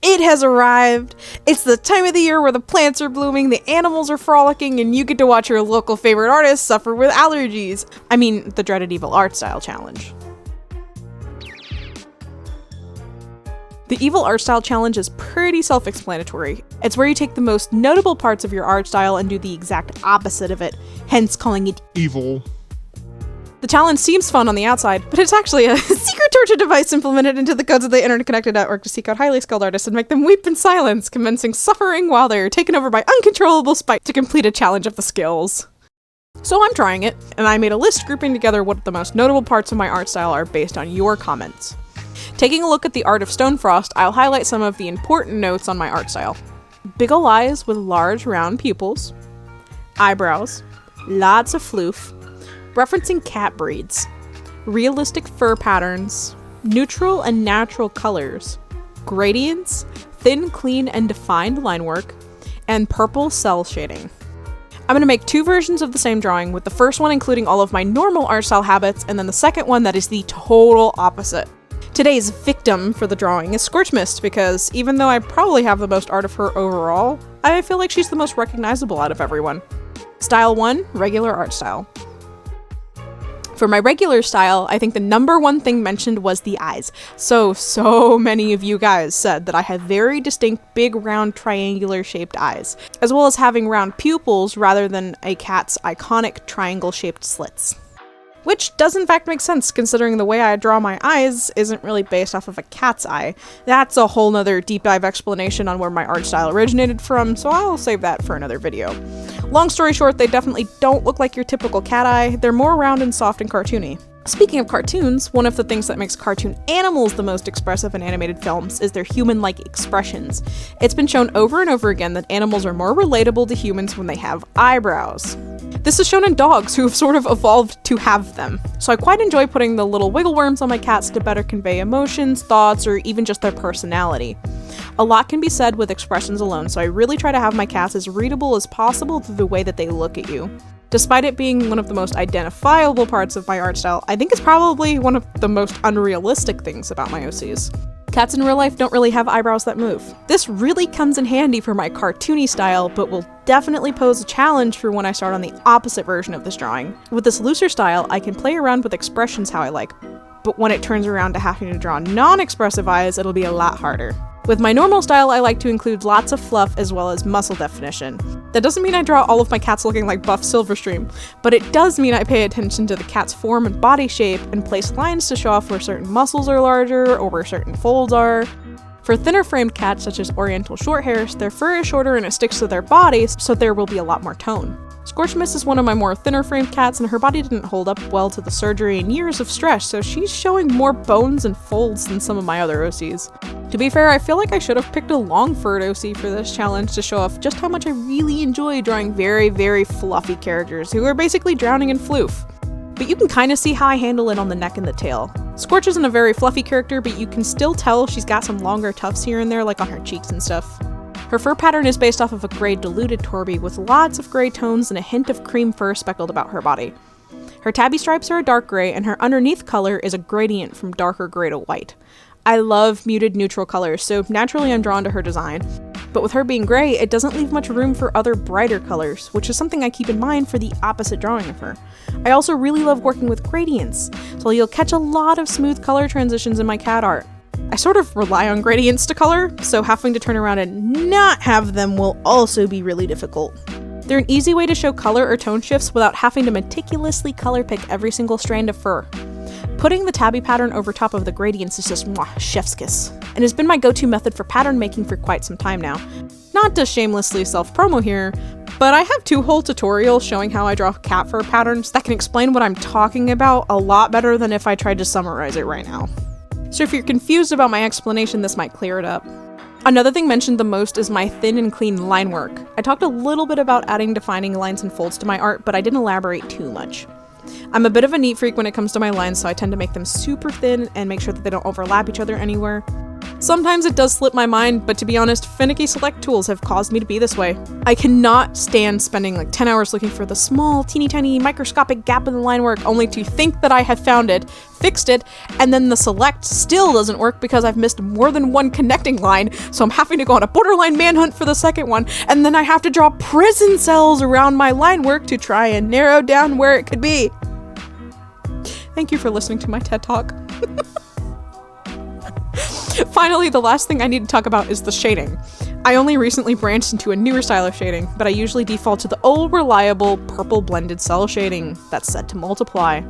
It has arrived! It's the time of the year where the plants are blooming, the animals are frolicking, and you get to watch your local favorite artist suffer with allergies. I mean, the dreaded Evil Art Style Challenge. The Evil Art Style Challenge is pretty self-explanatory. It's where you take the most notable parts of your art style and do the exact opposite of it, hence calling it evil. The challenge seems fun on the outside, but it's actually a secret torture device implemented into the codes of the interconnected network to seek out highly skilled artists and make them weep in silence, commencing suffering while they are taken over by uncontrollable spite to complete a challenge of the skills. So I'm trying it, and I made a list grouping together what the most notable parts of my art style are based on your comments. Taking a look at the art of Stonefrost, I'll highlight some of the important notes on my art style. Big ol' eyes with large round pupils, eyebrows, lots of floof, referencing cat breeds, realistic fur patterns, neutral and natural colors, gradients, thin, clean, and defined line work, and purple cell shading. I'm going to make two versions of the same drawing, with the first one including all of my normal art style habits, and then the second one that is the total opposite. Today's victim for the drawing is Scorchmist, because even though I probably have the most art of her overall, I feel like she's the most recognizable out of everyone. Style 1, regular art style. For my regular style, I think the number one thing mentioned was the eyes. So many of you guys said that I have very distinct big round triangular shaped eyes, as well as having round pupils rather than a cat's iconic triangle shaped slits. Which does in fact make sense, considering the way I draw my eyes isn't really based off of a cat's eye. That's a whole nother deep dive explanation on where my art style originated from, so I'll save that for another video. Long story short, they definitely don't look like your typical cat eye, they're more round and soft and cartoony. Speaking of cartoons, one of the things that makes cartoon animals the most expressive in animated films is their human-like expressions. It's been shown over and over again that animals are more relatable to humans when they have eyebrows. This is shown in dogs who have sort of evolved to have them. So I quite enjoy putting the little wiggle worms on my cats to better convey emotions, thoughts, or even just their personality. A lot can be said with expressions alone, so I really try to have my cats as readable as possible through the way that they look at you. Despite it being one of the most identifiable parts of my art style, I think it's probably one of the most unrealistic things about my OCs. Cats in real life don't really have eyebrows that move. This really comes in handy for my cartoony style, but will definitely pose a challenge for when I start on the opposite version of this drawing. With this looser style, I can play around with expressions how I like, but when it turns around to having to draw non-expressive eyes, it'll be a lot harder. With my normal style, I like to include lots of fluff as well as muscle definition. That doesn't mean I draw all of my cats looking like buff Silverstream, but it does mean I pay attention to the cat's form and body shape and place lines to show off where certain muscles are larger or where certain folds are. For thinner framed cats such as Oriental Shorthairs, their fur is shorter and it sticks to their bodies, so there will be a lot more tone. Scorchmist is one of my more thinner framed cats, and her body didn't hold up well to the surgery and years of stress, so she's showing more bones and folds than some of my other OCs. To be fair, I feel like I should have picked a long furred OC for this challenge to show off just how much I really enjoy drawing very fluffy characters who are basically drowning in floof. But you can kind of see how I handle it on the neck and the tail. Scorch isn't a very fluffy character, but you can still tell she's got some longer tufts here and there, like on her cheeks and stuff. Her fur pattern is based off of a gray diluted Torby with lots of gray tones and a hint of cream fur speckled about her body. Her tabby stripes are a dark gray, and her underneath color is a gradient from darker gray to white. I love muted neutral colors, so naturally I'm drawn to her design. But with her being gray, it doesn't leave much room for other brighter colors, which is something I keep in mind for the opposite drawing of her. I also really love working with gradients, so you'll catch a lot of smooth color transitions in my cat art. I sort of rely on gradients to color, so having to turn around and not have them will also be really difficult. They're an easy way to show color or tone shifts without having to meticulously color pick every single strand of fur. Putting the tabby pattern over top of the gradients is just chef's kiss, and has been my go-to method for pattern making for quite some time now. Not to shamelessly self-promo here, but I have 2 whole tutorials showing how I draw cat fur patterns that can explain what I'm talking about a lot better than if I tried to summarize it right now. So if you're confused about my explanation, this might clear it up. Another thing mentioned the most is my thin and clean line work. I talked a little bit about adding defining lines and folds to my art, but I didn't elaborate too much. I'm a bit of a neat freak when it comes to my lines, so I tend to make them super thin and make sure that they don't overlap each other anywhere. Sometimes it does slip my mind, but to be honest, finicky select tools have caused me to be this way. I cannot stand spending like 10 hours looking for the small, teeny tiny, microscopic gap in the line work only to think that I have found it, fixed it, and then the select still doesn't work because I've missed more than one connecting line, so I'm having to go on a borderline manhunt for the second one, and then I have to draw prison cells around my line work to try and narrow down where it could be. Thank you for listening to my TED Talk. Finally, the last thing I need to talk about is the shading. I only recently branched into a newer style of shading, but I usually default to the old reliable purple blended cell shading that's set to multiply.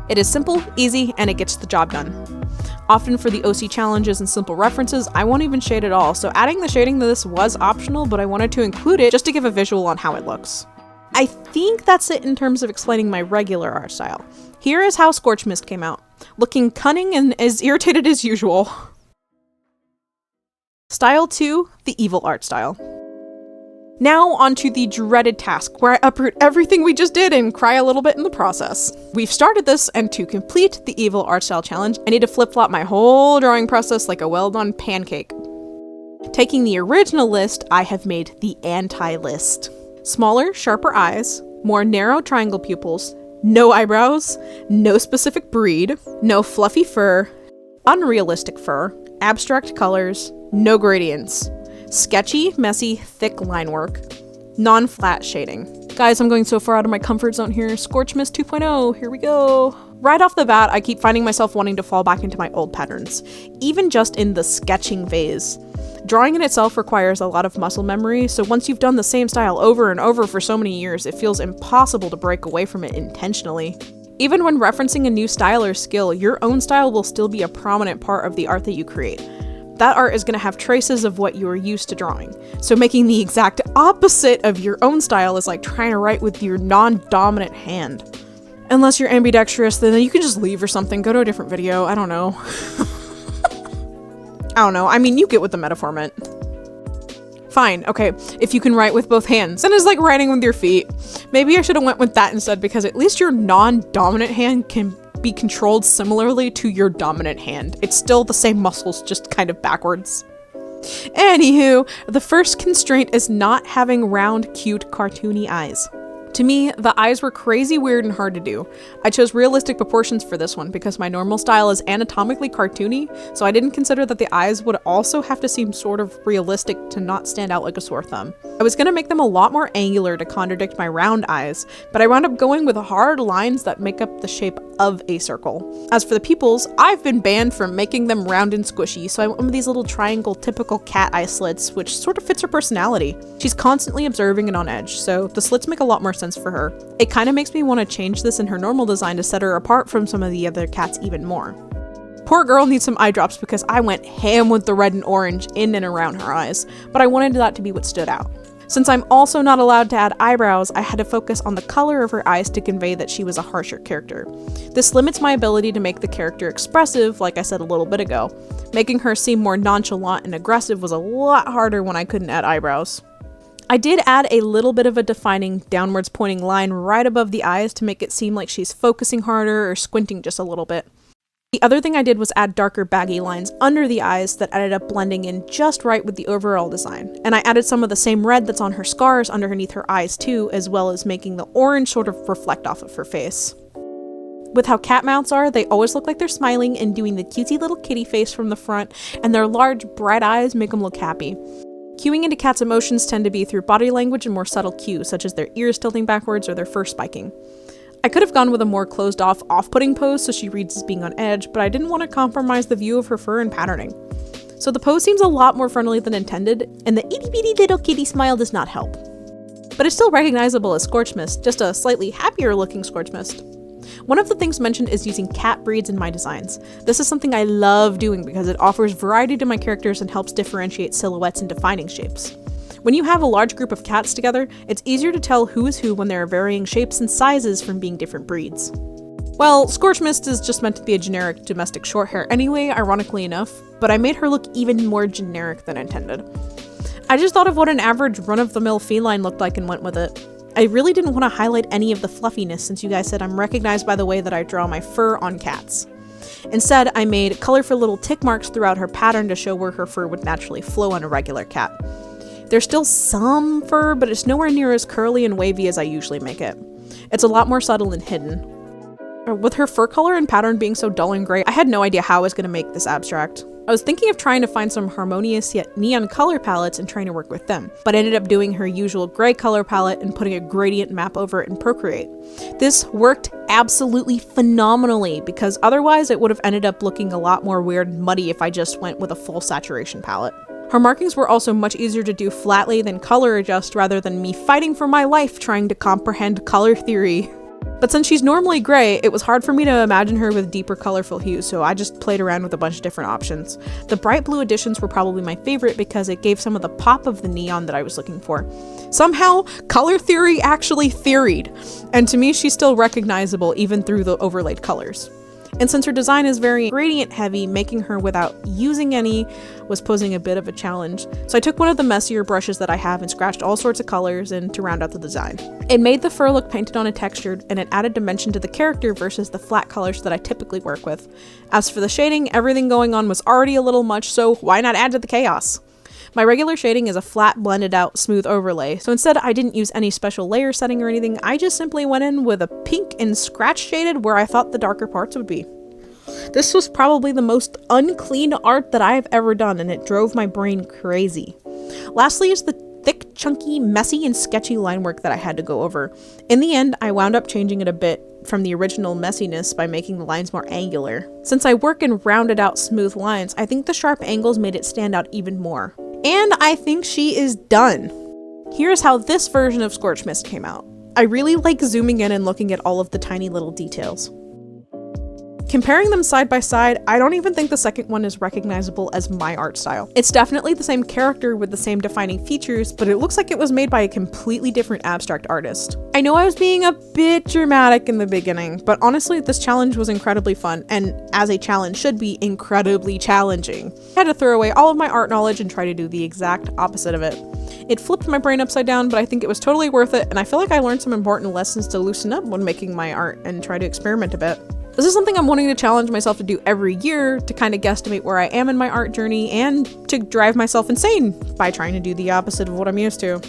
It is simple, easy, and it gets the job done. Often for the OC challenges and simple references, I won't even shade at all, so adding the shading to this was optional, but I wanted to include it just to give a visual on how it looks. I think that's it in terms of explaining my regular art style. Here is how Scorchmist came out, looking cunning and as irritated as usual. Style 2, the evil art style. Now onto the dreaded task, where I uproot everything we just did and cry a little bit in the process. We've started this, and to complete the evil art style challenge, I need to flip-flop my whole drawing process like a well-done pancake. Taking the original list, I have made the anti-list. Smaller, sharper eyes, more narrow triangle pupils, no eyebrows, no specific breed, no fluffy fur, unrealistic fur, abstract colors, no gradients, sketchy, messy, thick line work, non-flat shading. Guys, I'm going so far out of my comfort zone here. Scorchmist 2.0, here we go. Right off the bat, I keep finding myself wanting to fall back into my old patterns, even just in the sketching phase. Drawing in itself requires a lot of muscle memory, so once you've done the same style over and over for so many years, it feels impossible to break away from it intentionally. Even when referencing a new style or skill, your own style will still be a prominent part of the art that you create. That art is going to have traces of what you are used to drawing. So making the exact opposite of your own style is like trying to write with your non-dominant hand. Unless you're ambidextrous, then you can just leave or something, go to a different video, I don't know. I mean, you get what the metaphor meant. Fine, okay, if you can write with both hands, then it's like writing with your feet. Maybe I should have went with that instead, because at least your non-dominant hand can be controlled similarly to your dominant hand. It's still the same muscles, just kind of backwards. Anywho, the first constraint is not having round, cute, cartoony eyes. To me, the eyes were crazy weird and hard to do. I chose realistic proportions for this one because my normal style is anatomically cartoony, so I didn't consider that the eyes would also have to seem sort of realistic to not stand out like a sore thumb. I was gonna make them a lot more angular to contradict my round eyes, but I wound up going with hard lines that make up the shape of a circle. As for the pupils, I've been banned from making them round and squishy, so I went with these little triangle typical cat eye slits, which sort of fits her personality. She's constantly observing and on edge, so the slits make a lot more sense for her. It kind of makes me want to change this in her normal design to set her apart from some of the other cats even more. Poor girl needs some eye drops because I went ham with the red and orange in and around her eyes, but I wanted that to be what stood out. Since I'm also not allowed to add eyebrows, I had to focus on the color of her eyes to convey that she was a harsher character. This limits my ability to make the character expressive, like I said a little bit ago. Making her seem more nonchalant and aggressive was a lot harder when I couldn't add eyebrows. I did add a little bit of a defining downwards pointing line right above the eyes to make it seem like she's focusing harder or squinting just a little bit. The other thing I did was add darker baggy lines under the eyes that ended up blending in just right with the overall design. And I added some of the same red that's on her scars underneath her eyes too, as well as making the orange sort of reflect off of her face. With how cat mouths are, they always look like they're smiling and doing the cutesy little kitty face from the front, and their large bright eyes make them look happy. Cueing into cats' emotions tend to be through body language and more subtle cues, such as their ears tilting backwards or their fur spiking. I could have gone with a more closed-off, off-putting pose so she reads as being on edge, but I didn't want to compromise the view of her fur and patterning. So the pose seems a lot more friendly than intended, and the itty-bitty little kitty smile does not help. But it's still recognizable as Scorchmist, just a slightly happier-looking Scorchmist. One of the things mentioned is using cat breeds in my designs. This is something I love doing because it offers variety to my characters and helps differentiate silhouettes and defining shapes. When you have a large group of cats together, it's easier to tell who is who when there are varying shapes and sizes from being different breeds. Well, Scorchmist is just meant to be a generic domestic shorthair anyway, ironically enough, but I made her look even more generic than intended. I just thought of what an average run-of-the-mill feline looked like and went with it. I really didn't want to highlight any of the fluffiness since you guys said I'm recognized by the way that I draw my fur on cats. Instead, I made colorful little tick marks throughout her pattern to show where her fur would naturally flow on a regular cat. There's still some fur, but it's nowhere near as curly and wavy as I usually make it. It's a lot more subtle and hidden. With her fur color and pattern being so dull and gray, I had no idea how I was going to make this abstract. I was thinking of trying to find some harmonious yet neon color palettes and trying to work with them, but I ended up doing her usual gray color palette and putting a gradient map over it in Procreate. This worked absolutely phenomenally because otherwise it would have ended up looking a lot more weird and muddy if I just went with a full saturation palette. Her markings were also much easier to do flatly than color adjust rather than me fighting for my life trying to comprehend color theory. But since she's normally gray, it was hard for me to imagine her with deeper colorful hues, so I just played around with a bunch of different options. The bright blue additions were probably my favorite because it gave some of the pop of the neon that I was looking for. Somehow, color theory actually theoried, and to me she's still recognizable even through the overlaid colors. And since her design is very gradient heavy, making her without using any was posing a bit of a challenge. So I took one of the messier brushes that I have and scratched all sorts of colors in to round out the design. It made the fur look painted on and textured, and it added dimension to the character versus the flat colors that I typically work with. As for the shading, everything going on was already a little much, so why not add to the chaos? My regular shading is a flat, blended out, smooth overlay, so instead I didn't use any special layer setting or anything, I just simply went in with a pink and scratch shaded where I thought the darker parts would be. This was probably the most unclean art that I have ever done, and it drove my brain crazy. Lastly is the thick, chunky, messy, and sketchy line work that I had to go over. In the end, I wound up changing it a bit from the original messiness by making the lines more angular. Since I work in rounded out smooth lines, I think the sharp angles made it stand out even more. And I think she is done. Here's how this version of Scorchmist came out. I really like zooming in and looking at all of the tiny little details. Comparing them side by side, I don't even think the second one is recognizable as my art style. It's definitely the same character with the same defining features, but it looks like it was made by a completely different abstract artist. I know I was being a bit dramatic in the beginning, but honestly this challenge was incredibly fun, and as a challenge should be, incredibly challenging. I had to throw away all of my art knowledge and try to do the exact opposite of it. It flipped my brain upside down, but I think it was totally worth it, and I feel like I learned some important lessons to loosen up when making my art and try to experiment a bit. This is something I'm wanting to challenge myself to do every year to kind of guesstimate where I am in my art journey and to drive myself insane by trying to do the opposite of what I'm used to.